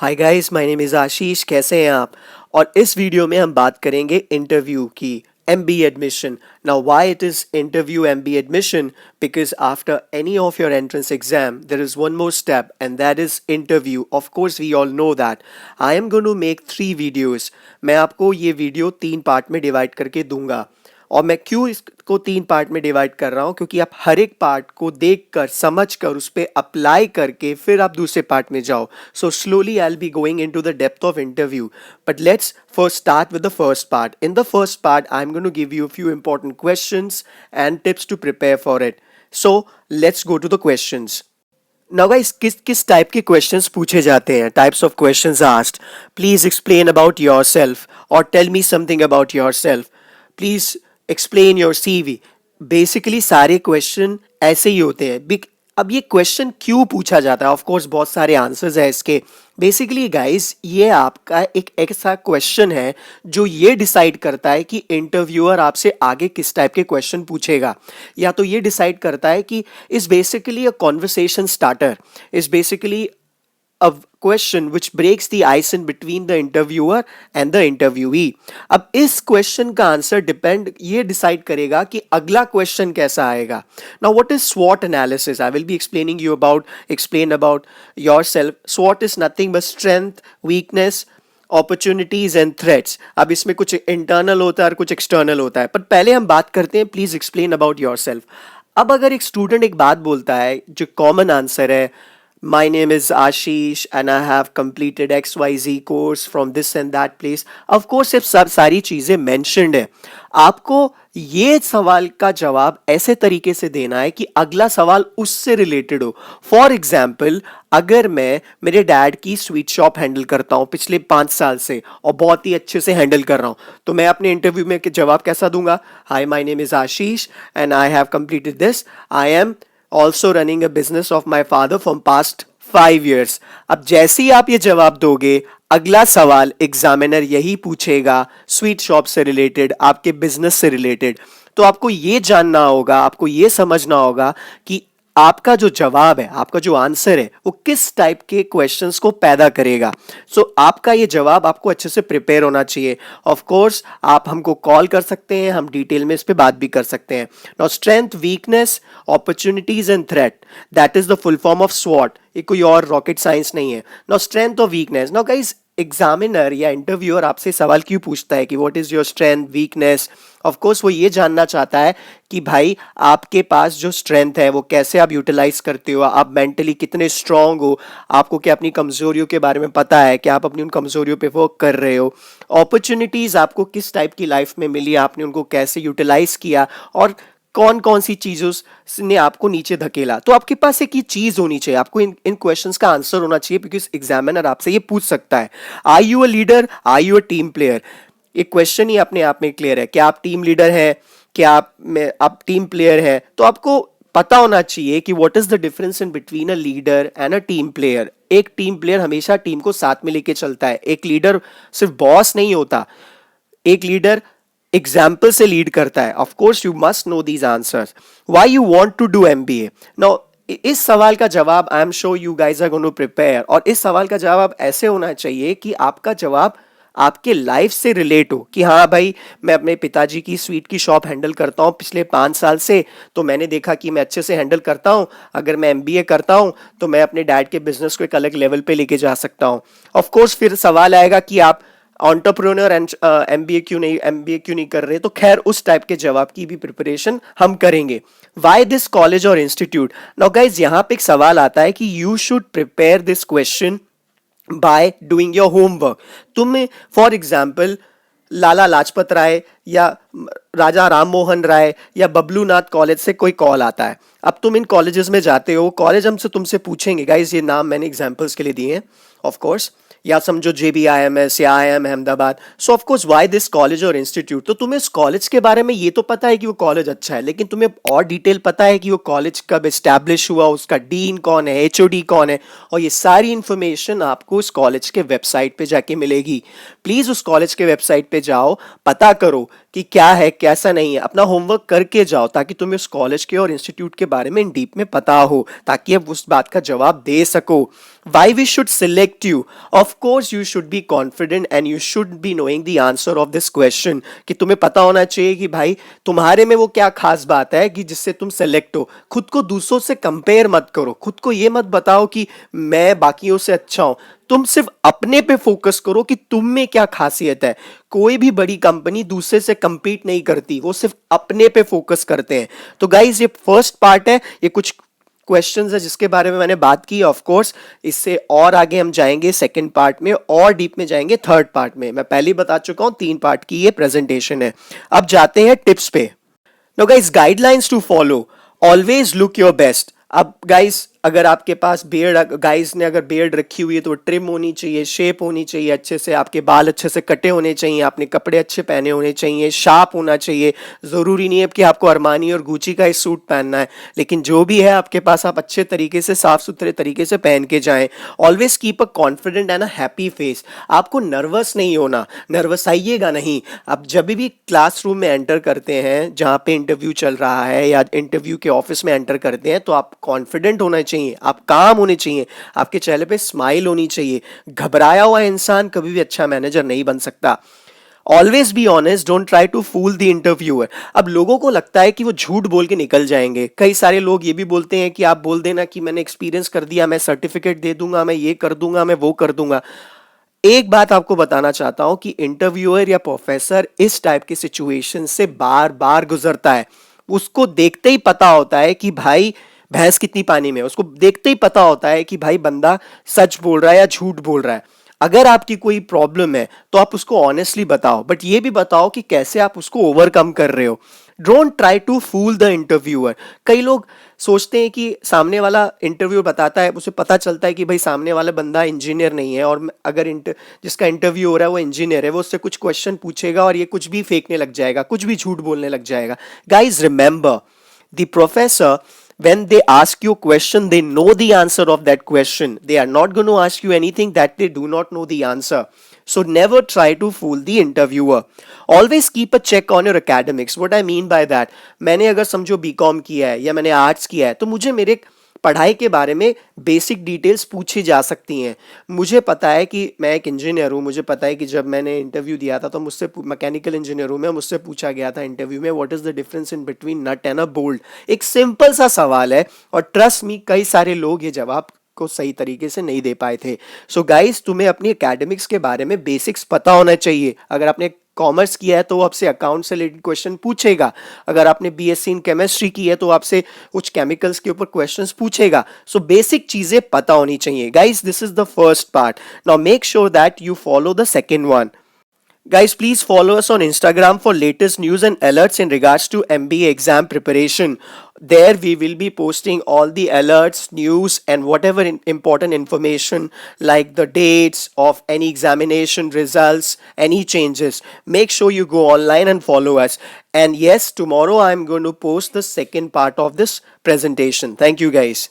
Hi guys, my name is Ashish. कैसे हैं आप? और इस वीडियो में हम बात करेंगे इंटरव्यू की, MBA admission. Now why it is interview MBA admission? Because after any of your entrance exam there is one more step and that is interview. Of course we all know that. I am going to make 3 videos. मैं आपको ये video 3 part में divide करके दूंगा। और मैं क्यों इसको 3 पार्ट में डिवाइड कर रहा हूँ? क्योंकि आप हर एक पार्ट को देख कर, समझ कर, उस पर अप्लाई करके फिर आप दूसरे पार्ट में जाओ। So slowly I will be going in to the depth of interview, but let's first start with the first part. In the first part, I'm going to give you a few important questions and tips to prepare for it. So let's go to the questions. Now guys, किस type के questions पूछे जाते हैं? Types of questions asked. Please explain about yourself और tell me something about yourself. Please explain your CV. Basically सारे question ऐसे ही होते हैं. अब ये क्वेश्चन क्यों पूछा जाता है? ऑफ कोर्स बहुत सारे आंसर्स है इसके. बेसिकली गाइस, ये आपका एक ऐसा क्वेश्चन है जो ये डिसाइड करता है कि इंटरव्यूअर आपसे आगे किस टाइप के क्वेश्चन पूछेगा. या तो ये डिसाइड करता है कि is basically a conversation starter, is basically a question which breaks the ice in between the interviewer and the interviewee. अब इस क्वेश्चन का आंसर ये डिसाइड करेगा कि अगला क्वेश्चन कैसा आएगा. Now what is SWOT analysis? I will be explain about yourself. SWOT is nothing but strength, weakness, opportunities and threats. अब इसमें कुछ इंटरनल होता है और कुछ एक्सटर्नल होता है, पर पहले हम बात करते हैं please explain about your self. अब अगर एक स्टूडेंट एक बात बोलता है जो कॉमन आंसर है, My name is Ashish and I have completed XYZ course from this and that place. Of course, ये सब सारी चीज़ें mentioned है. आपको ये सवाल का जवाब ऐसे तरीके से देना है कि अगला सवाल उससे रिलेटेड हो. फॉर एग्जाम्पल, अगर मैं मेरे डैड की स्वीट शॉप हैंडल करता हूँ पिछले 5 साल से और बहुत ही अच्छे से हैंडल कर रहा हूँ, तो मैं अपने इंटरव्यू में जवाब कैसा दूंगा? Hi, my name is Ashish and I have completed this. I am also running a business of my father from past 5 years. अब जैसे ही आप ये जवाब दोगे, अगला सवाल एग्जामिनर यही पूछेगा स्वीट शॉप से रिलेटेड, आपके बिजनेस से रिलेटेड. तो आपको ये जानना होगा, आपको ये समझना होगा कि आपका जो जवाब है, आपका जो आंसर है, वो किस टाइप के क्वेश्चंस को पैदा करेगा. सो आपका ये जवाब आपको अच्छे से प्रिपेयर होना चाहिए. ऑफ कोर्स आप हमको कॉल कर सकते हैं, हम डिटेल में इस पे बात भी कर सकते हैं. Now strength, weakness, opportunities and threat, that is the full form of स्वॉट. ये कोई और रॉकेट साइंस नहीं है. नाउ स्ट्रेंथ और वीकनेस. नाउ गाइस, एग्जामिनर या इंटरव्यूअर आपसे सवाल क्यों पूछता है कि what is your strength, weakness? Of course वो ये जानना चाहता है कि भाई आपके पास जो स्ट्रेंथ है वो कैसे आप यूटिलाइज करते हो, आप मेंटली कितने स्ट्रांग हो, आपको क्या अपनी कमजोरियों के बारे में पता है, क्या आप अपनी उन कमजोरियों पे वर्क कर रहे हो. अपॉर्चुनिटीज आपको किस टाइप की लाइफ में मिली, आपने उनको कैसे यूटिलाइज किया, और कौन कौन सी चीजों ने आपको नीचे धकेला. तो आपके पास एक ये चीज होनी चाहिए, आपको इन क्वेश्चंस का आंसर होना चाहिए, बिकॉज एग्जामिनर आपसे ये पूछ सकता है. Are you a leader, are you a team player? एक क्वेश्चन ही अपने आप में क्लियर है. क्या आप टीम लीडर हैं, क्या आप टीम प्लेयर हैं? तो आपको पता होना चाहिए कि what is the difference in between a leader and a team player. एक टीम प्लेयर हमेशा टीम को साथ में लेके चलता है. एक लीडर सिर्फ बॉस नहीं होता, एक लीडर एग्जाम्पल से लीड करता है. Of course you must know these answers. Why you want to do MBA? Now इस सवाल का जवाब I am sure you guys are going to prepare, और इस सवाल का जवाब ऐसे होना चाहिए कि आपका जवाब आपके लाइफ से रिलेट हो. कि हाँ भाई, मैं अपने पिताजी की स्वीट की शॉप हैंडल करता हूँ पिछले 5 साल से, तो मैंने देखा कि मैं अच्छे से हैंडल करता हूँ. अगर मैं एमबीए करता हूँ तो मैं अपने डैड के बिजनेस को एक अलग लेवल पे लेके जा सकता हूँ. ऑफ कोर्स फिर सवाल आएगा कि आप एंटरप्रेन्योर एंड एमबीए क्यों नहीं कर रहे? तो खैर उस टाइप के जवाब की भी प्रिपरेशन हम करेंगे. वाई दिस कॉलेज और इंस्टीट्यूट? नाउ गाइज, यहाँ पे एक सवाल आता है कि you should prepare this question by doing your homework. तुम्हें फॉर एग्जाम्पल लाला लाजपत राय या राजा राम मोहन राय या बबलू नाथ कॉलेज से कोई कॉल आता है. अब तुम इन कॉलेजेस में जाते हो, कॉलेज हमसे तुमसे पूछेंगे, गाइज ये नाम मैंने एग्जांपल्स के लिए दिए हैं ऑफ कोर्स, या समझो JBIMS या IIM Ahmedabad. So of course why this college और इंस्टीट्यूट? तो तुम्हें इस कॉलेज के बारे में ये तो पता है कि वो कॉलेज अच्छा है, लेकिन तुम्हें और डिटेल पता है कि वो कॉलेज कब एस्टैब्लिश हुआ, उसका डीन कौन है, HOD कौन है, और ये सारी इंफॉर्मेशन आपको उस कॉलेज के वेबसाइट पे जाके मिलेगी. प्लीज उस कॉलेज के वेबसाइट पे जाओ, पता करो कि क्या है कैसा नहीं है, अपना होमवर्क करके जाओ ताकि तुम्हें उस कॉलेज के और इंस्टीट्यूट के बारे में डीप में पता हो, ताकि आप उस बात का जवाब दे सको. Why we should select you? Of course you should be confident and you should be knowing the answer of this question. कि तुम्हें पता होना चाहिए कि भाई तुम्हारे में वो क्या खास बात है कि जिससे तुम सेलेक्ट हो. खुद को दूसरों से कंपेयर मत करो, खुद को ये मत बताओ कि मैं बाकियों से अच्छा हूं. तुम सिर्फ अपने पे फोकस करो कि तुम में क्या खासियत है. कोई भी बड़ी कंपनी दूसरे से compete नहीं करती, वो सिर्फ अपने पे फोकस करते हैं. तो गाइज ये फर्स्ट पार्ट है, ये कुछ क्वेश्चंस है जिसके बारे में मैंने बात की. ऑफ कोर्स इससे और आगे हम जाएंगे सेकंड पार्ट में, और डीप में जाएंगे थर्ड पार्ट में. मैं पहले ही बता चुका हूं 3 पार्ट की ये प्रेजेंटेशन है. अब जाते हैं टिप्स पे. No guys, guidelines to follow. Always look your best. अब गाइस अगर आपके पास बियर्ड, गाइस ने अगर बियर्ड रखी हुई है तो ट्रिम होनी चाहिए, शेप होनी चाहिए अच्छे से, आपके बाल अच्छे से कटे होने चाहिए, आपने कपड़े अच्छे पहने होने चाहिए, शार्प होना चाहिए. ज़रूरी नहीं है कि आपको अरमानी और गुची का ही सूट पहनना है, लेकिन जो भी है आपके पास आप अच्छे तरीके से साफ सुथरे तरीके से पहन के जाएं. Always keep a confident and a happy face. आपको नर्वस नहीं होना, नर्वस आइएगा नहीं. आप जब भी क्लासरूम में एंटर करते हैं जहाँ पे इंटरव्यू चल रहा है या इंटरव्यू के ऑफिस में एंटर करते हैं, तो आप कॉन्फिडेंट होना चाहिए, आप काम होने चाहिए, आपके चेहरे पे स्माइल होनी चाहिए. घबराया हुआ इंसान कभी भी अच्छा मैनेजर नहीं बन सकता. Always be honest, don't try to fool the interviewer. अब लोगों को लगता है कि वो झूठ बोल के निकल जाएंगे. कई सारे लोग ये भी बोलते हैं कि आप बोल देना कि मैंने एक्सपीरियंस कर दिया, मैं सर्टिफिकेट दे दूंगा, मैं ये कर दूंगा, मैं वो कर दूंगा. एक बात आपको बताना चाहता हूं कि इंटरव्यूअर या प्रोफेसर इस टाइप की सिचुएशन से बार बार गुजरता है. उसको देखते ही पता होता है कि भाई भैंस कितनी पानी में है. उसको देखते ही पता होता है कि भाई बंदा सच बोल रहा है या झूठ बोल रहा है. अगर आपकी कोई प्रॉब्लम है तो आप उसको ऑनेस्टली बताओ, बट ये भी बताओ कि कैसे आप उसको ओवरकम कर रहे हो. Don't try to fool the interviewer. कई लोग सोचते हैं कि सामने वाला इंटरव्यू बताता है, उसे पता चलता है कि भाई सामने वाला बंदा इंजीनियर नहीं है, और अगर जिसका इंटरव्यू हो रहा है वो इंजीनियर है, वो उससे कुछ क्वेश्चन पूछेगा और ये कुछ भी फेंकने लग जाएगा, कुछ भी झूठ बोलने लग जाएगा. Guys remember, the professor, when they ask you a question, they know the answer of that question. They are not going to ask you anything that they do not know the answer. So never try to fool the interviewer. Always keep a check on your academics. What I mean by that, मैंने अगर समझो BCom किया है या मैंने arts किया है, तो मुझे मेरे पढ़ाई के बारे में बेसिक डिटेल्स पूछी जा सकती हैं. मुझे पता है कि मैं एक इंजीनियर हूँ, मुझे पता है कि जब मैंने इंटरव्यू दिया था तो मुझसे मैकेनिकल इंजीनियर हूँ मैं, मुझसे पूछा गया था इंटरव्यू में what is the difference in between nut and a bolt. एक सिंपल सा सवाल है, और ट्रस्ट मी कई सारे लोग ये जवाब को सही तरीके से नहीं दे पाए थे. सो गाइस, तुम्हें अपनी एकेडमिक्स के बारे में बेसिक्स पता होना चाहिए. अगर आपने कॉमर्स किया है तो वो आपसे अकाउंट से रिलेटेड क्वेश्चन पूछेगा. अगर आपने बीएससी इन केमिस्ट्री की है तो आपसे कुछ केमिकल्स के ऊपर क्वेश्चंस पूछेगा. सो बेसिक चीजें पता होनी चाहिए. Guys, this is the first part. Now make sure that you follow the second one. Guys, please follow us on Instagram for latest news and alerts in regards to MBA exam preparation. There we will be posting all the alerts, news, and whatever important information like the dates of any examination results, any changes. Make sure you go online and follow us. And yes, tomorrow I'm going to post the second part of this presentation. Thank you, guys.